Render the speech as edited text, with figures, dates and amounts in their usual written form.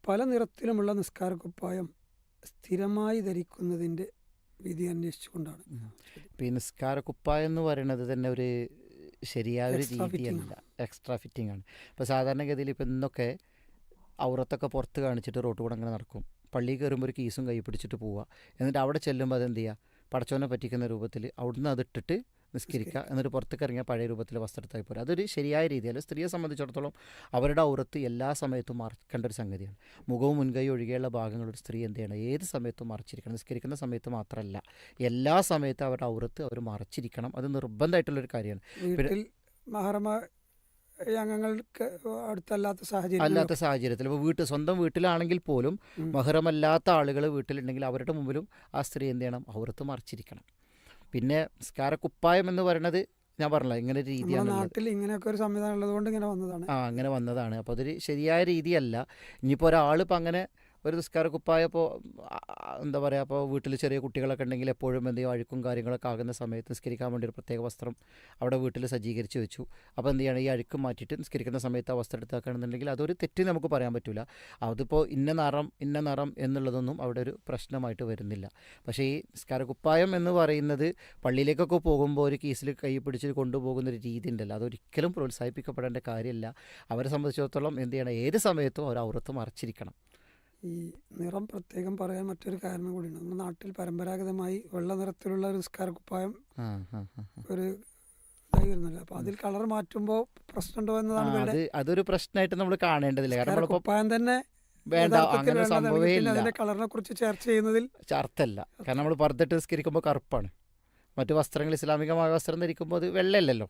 പല നിറത്തിലുമുള്ള നിസ്കാരക്കുപ്പായം സ്ഥിരമായി ധരിക്കുന്നതിൻ്റെ വിധി അന്വേഷിച്ചുകൊണ്ടാണ്. ഇപ്പോൾ ഈ നിസ്കാര കുപ്പായം എന്ന് പറയുന്നത് തന്നെ ഒരു ശരിയായ ഒരു എക്സ്ട്രാ ഫിറ്റിംഗ് രീതിയല്ല, ആണ്. എക്സ്ട്രാ ഫിറ്റിംഗ് ആണ്. ഇപ്പോൾ സാധാരണഗതിയിൽ ഇപ്പോൾ ഇന്നൊക്കെ ഔറത്തൊക്കെ പുറത്ത് കാണിച്ചിട്ട് റോട്ട് കൂടെ അങ്ങനെ നടക്കും. പള്ളിയിൽ കയറുമ്പോൾ ഒരു കീസും കൈ പിടിച്ചിട്ട് പോവുക. എന്നിട്ട് അവിടെ ചെല്ലുമ്പോൾ അതെന്ത് ചെയ്യുക, പടച്ചോനെ പറ്റിക്കുന്ന രൂപത്തിൽ അവിടുന്ന് അതിട്ടിട്ട് നിസ്കരിക്കുക. എന്നിട്ട് പുറത്തേക്ക് ഇറങ്ങിയ പഴയ രൂപത്തിൽ വസ്ത്രത്തായി പോരുക. അതൊരു ശരിയായ രീതിയല്ല. സ്ത്രീയെ സംബന്ധിച്ചിടത്തോളം അവരുടെ ഔറത്ത് എല്ലാ സമയത്തും മറക്കേണ്ട ഒരു സംഗതിയാണ്. മുഖവും മുൻകൈയും ഒഴികെയുള്ള ഭാഗങ്ങൾ ഒരു സ്ത്രീ എന്ത് ചെയ്യണം, ഏത് സമയത്തും മറച്ചിരിക്കണം. നിസ്കരിക്കുന്ന സമയത്ത് മാത്രമല്ല, എല്ലാ സമയത്തും അവരുടെ ഔറത്ത് അവർ മറച്ചിരിക്കണം. അത് നിർബന്ധമായിട്ടുള്ളൊരു കാര്യമാണ്. വീട്ടിൽ മഹറമായ അംഗങ്ങൾക്ക് അടുത്തല്ലാത്ത സാഹചര്യം അല്ലാത്ത സാഹചര്യത്തിൽ ഇപ്പോൾ സ്വന്തം വീട്ടിലാണെങ്കിൽ പോലും മഹറമല്ലാത്ത ആളുകൾ വീട്ടിലുണ്ടെങ്കിൽ അവരുടെ മുമ്പിലും ആ സ്ത്രീ എന്ത് ചെയ്യണം, ഔറത്ത് മറച്ചിരിക്കണം. പിന്നെ നിസ്കാരക്കുപ്പായം എന്ന് പറയുന്നത് ഞാൻ പറഞ്ഞില്ല, ഇങ്ങനെ ഒരു നമ്മുടെ രീതിയാണ് ഉള്ളത്. നാട്ടിൽ ഇങ്ങനെയൊക്കെ ഒരു സംവിധാനം ഉള്ളതുകൊണ്ട് ഇങ്ങനെ വന്നതാണ്. അങ്ങനെ വന്നതാണ്. അപ്പോൾ അതൊരു ശരിയായ രീതിയല്ല. ഇനിയിപ്പോൾ ഒരാളിപ്പോൾ അങ്ങനെ ഒരു നിസ്കാരക്കുപ്പായം ഇപ്പോൾ എന്താ പറയുക, അപ്പോൾ വീട്ടിൽ ചെറിയ കുട്ടികളൊക്കെ ഉണ്ടെങ്കിൽ എപ്പോഴും എന്തെങ്കിലും അഴുക്കും കാര്യങ്ങളൊക്കെ ആകുന്ന സമയത്ത് നിസ്കരിക്കാൻ വേണ്ടി ഒരു പ്രത്യേക വസ്ത്രം അവിടെ വീട്ടിൽ സജ്ജീകരിച്ച് വെച്ചു. അപ്പോൾ എന്ത് ചെയ്യണം, ഈ അഴുക്ക് മാറ്റിയിട്ട് നിസ്കരിക്കുന്ന സമയത്ത് ആ വസ്ത്രം എടുത്താക്കുകയാണെന്നുണ്ടെങ്കിൽ അതൊരു തെറ്റ് നമുക്ക് പറയാൻ പറ്റില്ല. അതിപ്പോൾ ഇന്ന നിറം എന്നുള്ളതൊന്നും അവിടെ ഒരു പ്രശ്നമായിട്ട് വരുന്നില്ല. പക്ഷേ ഈ നിസ്കാരക്കുപ്പായം എന്ന് പറയുന്നത് പള്ളിയിലേക്കൊക്കെ പോകുമ്പോൾ ഒരു കീസിൽ കൈ പിടിച്ച് കൊണ്ടുപോകുന്നൊരു രീതി ഉണ്ടല്ലോ, അതൊരിക്കലും പ്രോത്സാഹിപ്പിക്കപ്പെടേണ്ട കാര്യമല്ല. അവരെ സംബന്ധിച്ചിടത്തോളം എന്ത് ചെയ്യണം, ഏത് സമയത്തും അവർ ഔറത്ത് മറച്ചിരിക്കണം. ഈ നിറം പ്രത്യേകം പറയാൻ മറ്റൊരു കാരണം കൂടിയുണ്ട്. നമ്മുടെ നാട്ടിൽ പരമ്പരാഗതമായി വെള്ള നിറത്തിലുള്ള ഒരു നിസ്കാരക്കുപ്പായം ആ ആ ആ ഒരു ഇതായി വരുന്നില്ല. അപ്പോൾ അതിൽ കളർ മാറ്റുമ്പോൾ പ്രശ്നമുണ്ടോ എന്നതാണ് ഇവരുടെ അതൊരു പ്രശ്നമായിട്ട് നമ്മൾ കാണേണ്ടതില്ല. കാരണം നമ്മളിപ്പോൾ കുപ്പായം തന്നെ വേണ്ട, യഥാർത്ഥത്തിൽ അങ്ങനെ വേണ്ടതാണ്. സംഭവമേ പിന്നെ ഇല്ല, അതിന്റെ കളറിനെ കുറിച്ച് ചർച്ച ചെയ്യുന്നതിൽ അർത്ഥമല്ല. കാരണം നമ്മൾ പർദ്ദയിട്ട് നിസ്കരിക്കുമ്പോൾ കറുപ്പാണ്. മറ്റു വസ്ത്രങ്ങൾ ഇസ്ലാമികമായ വസ്ത്രം ധരിക്കുമ്പോൾ അത് വെള്ളയല്ലല്ലോ.